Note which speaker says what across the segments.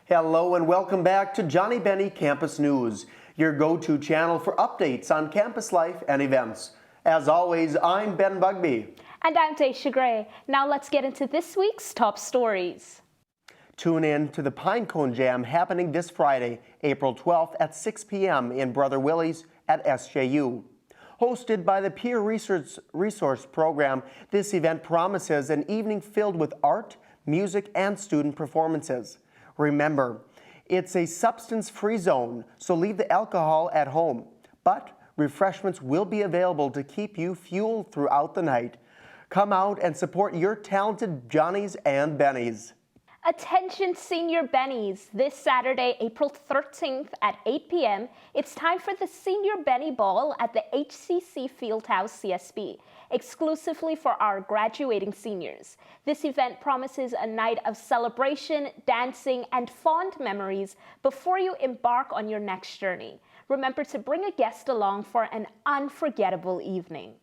Speaker 1: Hello and welcome back to Johnnie Bennie Campus News, your go-to channel for updates on campus life and events. As always, I'm Ben Bugby.
Speaker 2: And I'm Daisha Gray. Now let's get into this week's top stories.
Speaker 1: Tune in to the Pinecone Jam happening this Friday, April 12th at 6 p.m. in Brother Willie's at SJU. Hosted by the Peer Resource Program, this event promises an evening filled with art, music, and student performances. Remember, it's a substance-free zone, so leave the alcohol at home. But refreshments will be available to keep you fueled throughout the night. Come out and support your talented Johnnies and Bennies.
Speaker 2: Attention Senior Bennies! This Saturday, April 13th at 8 p.m., it's time for the Senior Bennie Ball at the HCC Fieldhouse CSB, exclusively for our graduating seniors. This event promises a night of celebration, dancing, and fond memories before you embark on your next journey. Remember to bring a guest along for an unforgettable evening.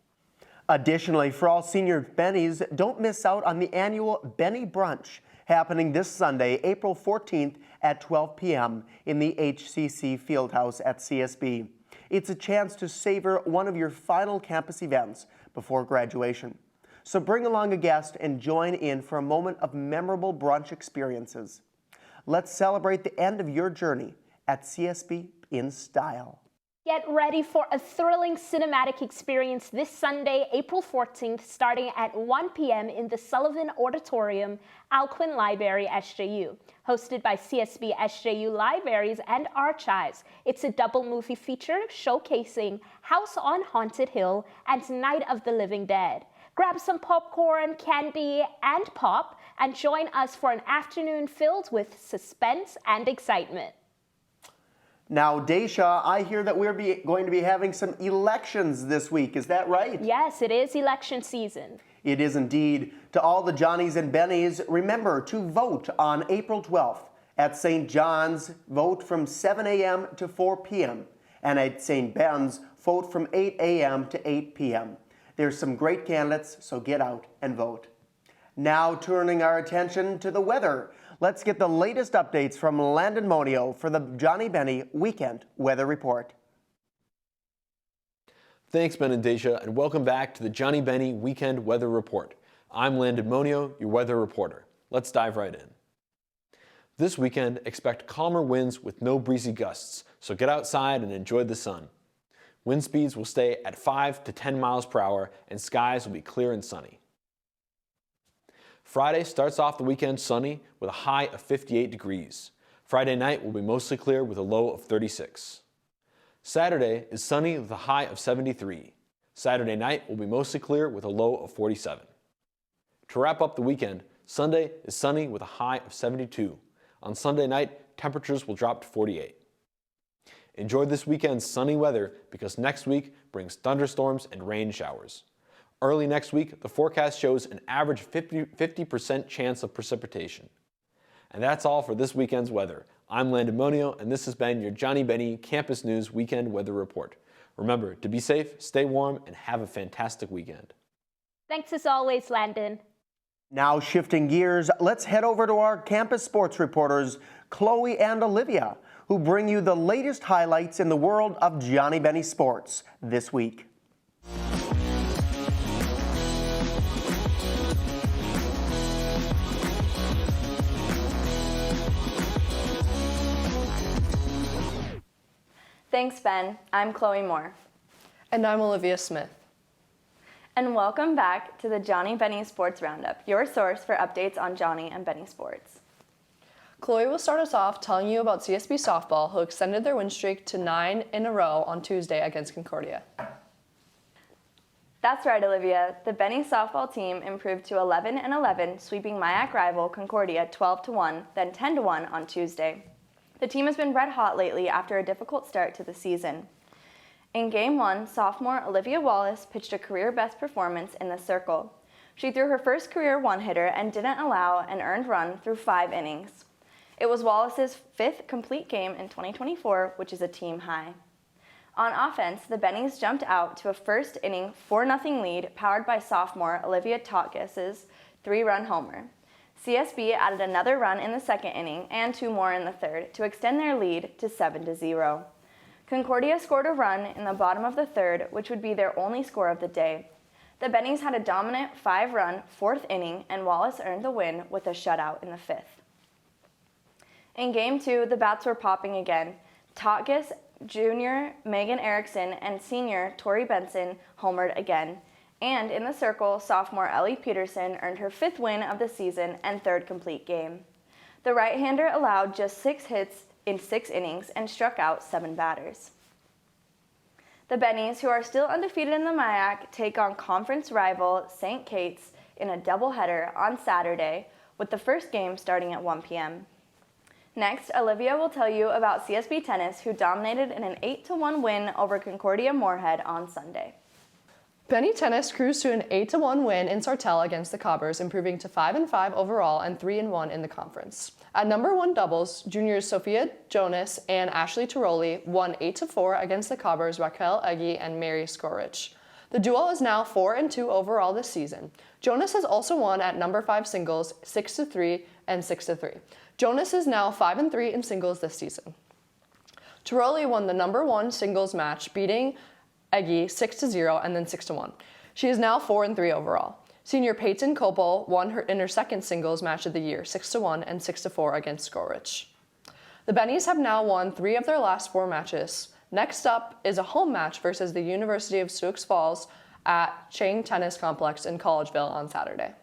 Speaker 1: Additionally, for all Senior Bennies, don't miss out on the annual Bennie Brunch, happening this Sunday, April 14th at 12 p.m. in the HCC Fieldhouse at CSB. It's a chance to savor one of your final campus events before graduation. So bring along a guest and join in for a moment of memorable brunch experiences. Let's celebrate the end of your journey at CSB in style.
Speaker 2: Get ready for a thrilling cinematic experience this Sunday, April 14th, starting at 1 p.m. in the Sullivan Auditorium, Alcuin Library, SJU. Hosted by CSB, SJU Libraries and Archives, it's a double movie feature showcasing House on Haunted Hill and Night of the Living Dead. Grab some popcorn, candy, and pop, and join us for an afternoon filled with suspense and excitement.
Speaker 1: Now, Daisha, I hear that we're going to be having some elections this week. Is that right?
Speaker 2: Yes, it is election season.
Speaker 1: It is indeed. To all the Johnnies and Bennies, remember to vote on April 12th. At St. John's, vote from 7 a.m. to 4 p.m. And at St. Ben's, vote from 8 a.m. to 8 p.m. There's some great candidates, so get out and vote. Now turning our attention to the weather. Let's get the latest updates from Landon Monio for the Johnnie Bennie Weekend Weather Report.
Speaker 3: Thanks, Ben and Daisha, and welcome back to the Johnnie Bennie Weekend Weather Report. I'm Landon Monio, your weather reporter. Let's dive right in. This weekend, expect calmer winds with no breezy gusts, so get outside and enjoy the sun. Wind speeds will stay at 5 to 10 miles per hour, and skies will be clear and sunny. Friday starts off the weekend sunny with a high of 58 degrees. Friday night will be mostly clear with a low of 36. Saturday is sunny with a high of 73. Saturday night will be mostly clear with a low of 47. To wrap up the weekend, Sunday is sunny with a high of 72. On Sunday night, temperatures will drop to 48. Enjoy this weekend's sunny weather because next week brings thunderstorms and rain showers. Early next week, the forecast shows an average 50% chance of precipitation. And that's all for this weekend's weather. I'm Landon Monio, and this has been your Johnnie Bennie Campus News Weekend Weather Report. Remember to be safe, stay warm, and have a fantastic weekend.
Speaker 2: Thanks as always, Landon.
Speaker 1: Now shifting gears, let's head over to our campus sports reporters, Chloe and Olivia, who bring you the latest highlights in the world of Johnnie Bennie sports this week.
Speaker 4: Thanks, Ben. I'm Chloe Moore.
Speaker 5: And I'm Olivia Smith.
Speaker 4: And welcome back to the Johnnie Bennie Sports Roundup, your source for updates on Johnnie and Bennie sports.
Speaker 5: Chloe will start us off telling you about CSB softball, who extended their win streak to 9 in a row on Tuesday against Concordia.
Speaker 4: That's right, Olivia. The Bennie softball team improved to 11-11, sweeping MIAC rival Concordia 12-1, then 10-1 on Tuesday. The team has been red hot lately after a difficult start to the season. In Game 1, sophomore Olivia Wallace pitched a career-best performance in the circle. She threw her first career one-hitter and didn't allow an earned run through 5 innings. It was Wallace's 5th complete game in 2024, which is a team high. On offense, the Bennies jumped out to a first-inning 4-0 lead powered by sophomore Olivia Totgis's 3-run homer. CSB added another run in the second inning and 2 more in the third to extend their lead to 7-0. Concordia scored a run in the bottom of the third, which would be their only score of the day. The Bennies had a dominant 5-run fourth inning, and Wallace earned the win with a shutout in the fifth. In Game 2, the bats were popping again. Totkus, Junior Megan Erickson, and Senior Tori Benson homered again. And in the circle, sophomore Ellie Peterson earned her 5th win of the season and 3rd complete game. The right-hander allowed just 6 hits in 6 innings and struck out 7 batters. The Bennies, who are still undefeated in the MIAC, take on conference rival St. Kate's in a doubleheader on Saturday, with the first game starting at 1 p.m. Next, Olivia will tell you about CSB Tennis, who dominated in an 8-1 win over Concordia Moorhead on Sunday.
Speaker 5: Bennie Tennis cruised to an 8-1 win in Sartell against the Cobbers, improving to 5-5 overall and 3-1 in the conference. At number 1 doubles, juniors Sophia Jonas and Ashley Tiroli won 8-4 against the Cobbers' Raquel Eggy and Mary Skorich. The duo is now 4-2 overall this season. Jonas has also won at number 5 singles 6-3 and 6-3. Jonas is now 5-3 in singles this season. Tiroli won the number 1 singles match, beating Eggy 6-0 and then 6-1. She is now 4-3 overall. Senior Peyton Copel won in her second singles match of the year, 6-1 and 6-4 against Skorich. The Bennies have now won 3 of their last 4 matches. Next up is a home match versus the University of Sioux Falls at Chang Tennis Complex in Collegeville on Saturday.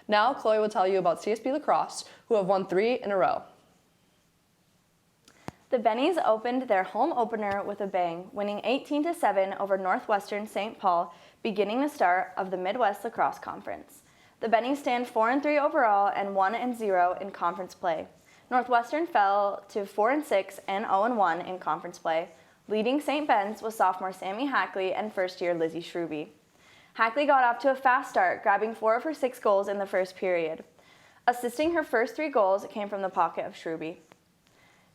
Speaker 5: Now, Chloe will tell you about CSB Lacrosse, who have won 3 in a row.
Speaker 4: The Bennies opened their home opener with a bang, winning 18-7 over Northwestern St. Paul, beginning the start of the Midwest Lacrosse Conference. The Bennies stand 4-3 overall and 1-0 in conference play. Northwestern fell to 4-6 and 0-1 in conference play. Leading St. Ben's was sophomore Sammy Hackley and first-year Lizzie Shrewby. Hackley got off to a fast start, grabbing 4 of her 6 goals in the first period. Assisting her first 3 goals came from the pocket of Shrewby.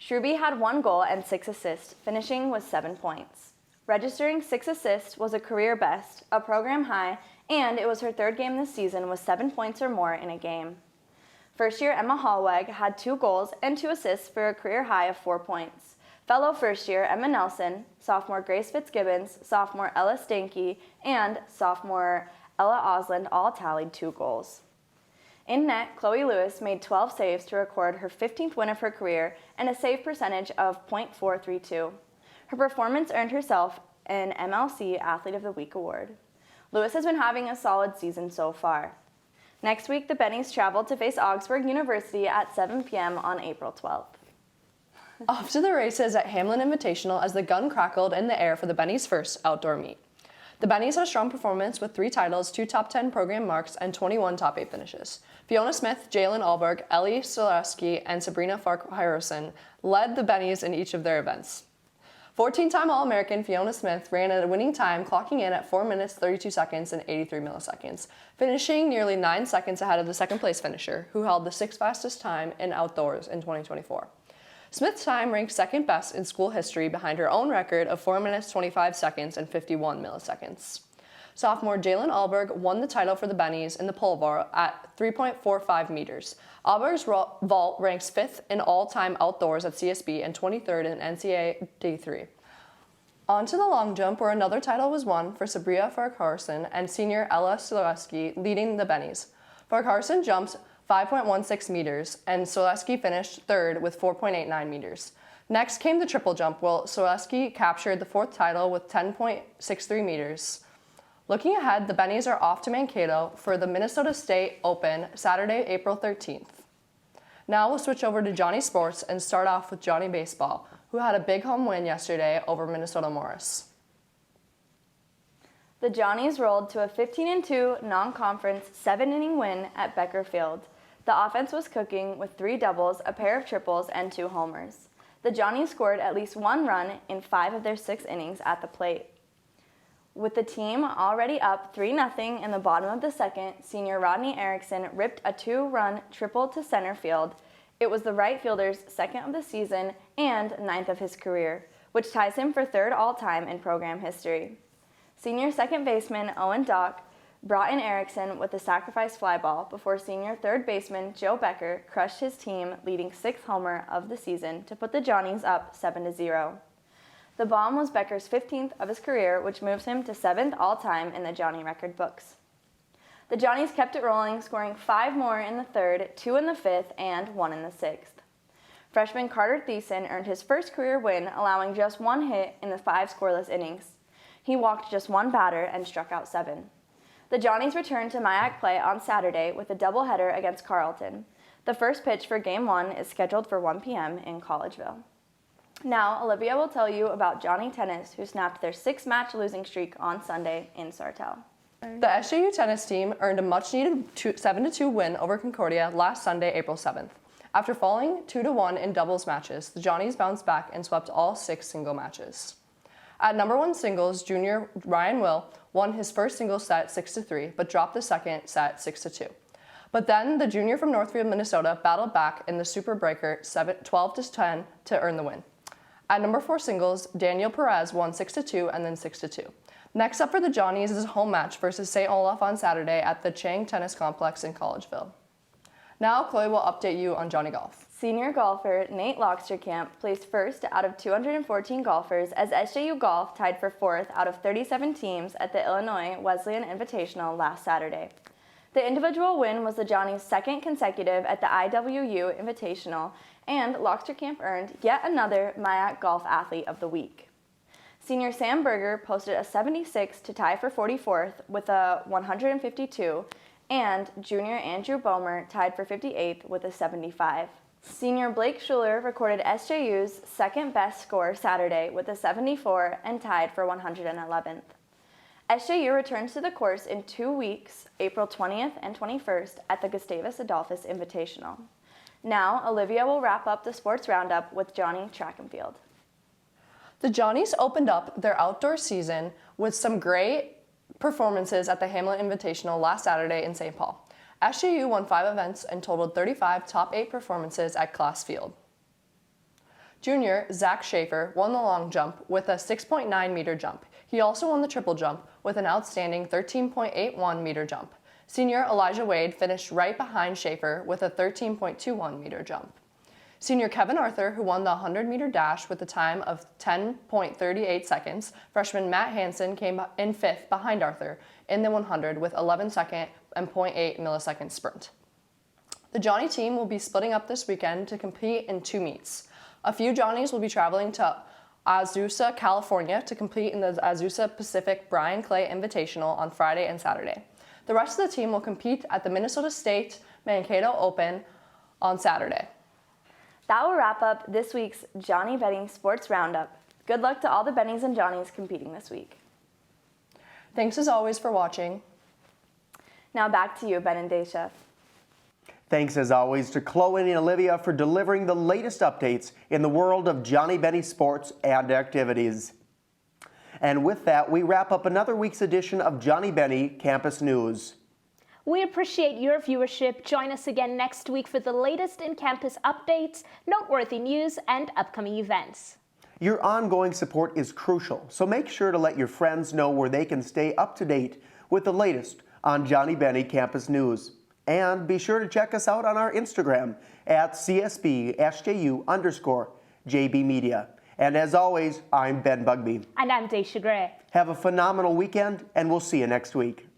Speaker 4: Shrewby had 1 goal and 6 assists, finishing with 7 points. Registering 6 assists was a career best, a program high, and it was her 3rd game this season with 7 points or more in a game. First-year Emma Hallweg had 2 goals and 2 assists for a career high of 4 points. Fellow first-year Emma Nelson, sophomore Grace Fitzgibbons, sophomore Ella Stanky, and sophomore Ella Osland all tallied 2 goals. In net, Chloe Lewis made 12 saves to record her 15th win of her career and a save percentage of .432. Her performance earned herself an MLC Athlete of the Week award. Lewis has been having a solid season so far. Next week, the Bennies travel to face Augsburg University at 7 p.m. on April 12th.
Speaker 5: Off to the races at Hamlin Invitational as the gun crackled in the air for the Bennies' first outdoor meet. The Bennies had a strong performance with 3 titles, 2 top 10 program marks, and 21 top 8 finishes. Fiona Smith, Jalen Alberg, Ellie Solewski, and Sabrina Fark-Harrison led the Bennies in each of their events. 14-time All-American Fiona Smith ran at a winning time, clocking in at 4 minutes, 32 seconds, and 83 milliseconds, finishing nearly 9 seconds ahead of the second-place finisher, who held the 6th fastest time in outdoors in 2024. Smith's time ranked second best in school history behind her own record of 4 minutes, 25 seconds, and 51 milliseconds. Sophomore Jalen Alberg won the title for the Bennies in the pole vault at 3.45 meters. Alberg's vault ranks 5th in all-time outdoors at CSB and 23rd in NCAA D3. On to the long jump, where another title was won for Sabrina Fark-Harrison and senior Ella Solewski leading the Bennies. Fark-Harrison jumped 5.16 meters, and Solewski finished 3rd with 4.89 meters. Next came the triple jump, while Solewski captured the 4th title with 10.63 meters. Looking ahead, the Bennies are off to Mankato for the Minnesota State Open Saturday, April 13th. Now we'll switch over to Johnnie Sports and start off with Johnnie Baseball, who had a big home win yesterday over Minnesota Morris.
Speaker 4: The Johnnies rolled to a 15-2 non-conference 7-inning win at Becker Field. The offense was cooking with 3 doubles, a pair of triples, and 2 homers. The Johnnies scored at least 1 run in 5 of their 6 innings at the plate. With the team already up 3-0 in the bottom of the second, senior Rodney Erickson ripped a 2-run triple to center field. It was the right fielder's 2nd of the season and 9th of his career, which ties him for 3rd all-time in program history. Senior second baseman Owen Dock Broughton Erickson with a sacrifice fly ball before senior third baseman Joe Becker crushed his team, leading 6th homer of the season to put the Johnnies up 7-0. The bomb was Becker's 15th of his career, which moves him to 7th all-time in the Johnnie record books. The Johnnies kept it rolling, scoring 5 more in the 3rd, 2 in the 5th, and 1 in the 6th. Freshman Carter Thiessen earned his first career win, allowing just 1 hit in the 5 scoreless innings. He walked just 1 batter and struck out 7. The Johnnies returned to MIAC play on Saturday with a doubleheader against Carleton. The first pitch for Game 1 is scheduled for 1 p.m. in Collegeville. Now, Olivia will tell you about Johnnie Tennis, who snapped their 6-match losing streak on Sunday in Sartell.
Speaker 5: The SJU tennis team earned a much-needed 7-2 win over Concordia last Sunday, April 7th. After falling 2-1 in doubles matches, the Johnnies bounced back and swept all 6 single matches. At number 1 singles, junior Ryan Will won his first singles set 6-3, but dropped the second set 6-2. But then the junior from Northfield, Minnesota battled back in the super breaker 12-10 to earn the win. At number 4 singles, Daniel Perez won 6-2 and then 6-2. Next up for the Johnnies is a home match versus St. Olaf on Saturday at the Chang Tennis Complex in Collegeville. Now Chloe will update you on Johnnie Golf.
Speaker 4: Senior golfer Nate Loxterkamp placed first out of 214 golfers as SJU Golf tied for 4th out of 37 teams at the Illinois Wesleyan Invitational last Saturday. The individual win was the Johnnies' 2nd consecutive at the IWU Invitational, and Loxterkamp earned yet another MIAC Golf Athlete of the Week. Senior Sam Berger posted a 76 to tie for 44th with a 152, and junior Andrew Bomer tied for 58th with a 75. Senior Blake Schuler recorded SJU's 2nd best score Saturday with a 74 and tied for 111th. SJU returns to the course in 2 weeks, April 20th and 21st, at the Gustavus Adolphus Invitational. Now, Olivia will wrap up the sports roundup with Johnnie Track and Field.
Speaker 5: The Johnnies opened up their outdoor season with some great performances at the Hamlet Invitational last Saturday in St. Paul. SJU won 5 events and totaled 35 top 8 performances at Class Field. Junior Zach Schaefer won the long jump with a 6.9 meter jump. He also won the triple jump with an outstanding 13.81 meter jump. Senior Elijah Wade finished right behind Schaefer with a 13.21 meter jump. Senior Kevin Arthur, who won the 100-meter dash with a time of 10.38 seconds. Freshman Matt Hansen came in 5th behind Arthur in the 100 with 11 second and 0.8 millisecond sprint. The Johnnie team will be splitting up this weekend to compete in 2 meets. A few Johnnies will be traveling to Azusa, California to compete in the Azusa Pacific Brian Clay Invitational on Friday and Saturday. The rest of the team will compete at the Minnesota State Mankato Open on Saturday.
Speaker 4: That will wrap up this week's Johnnie Bennie Sports Roundup. Good luck to all the Bennies and Johnnies competing this week.
Speaker 5: Thanks as always for watching.
Speaker 4: Now back to you, Ben and Daisha.
Speaker 1: Thanks as always to Chloe and Olivia for delivering the latest updates in the world of Johnnie Bennie sports and activities. And with that, we wrap up another week's edition of Johnnie Bennie Campus News.
Speaker 2: We appreciate your viewership. Join us again next week for the latest in-campus updates, noteworthy news, and upcoming events.
Speaker 1: Your ongoing support is crucial, so make sure to let your friends know where they can stay up to date with the latest on Johnnie Bennie Campus News. And be sure to check us out on our Instagram at CSB SJU_JB Media. And as always, I'm Ben Bugbee.
Speaker 2: And I'm Daisha Gray.
Speaker 1: Have a phenomenal weekend, and we'll see you next week.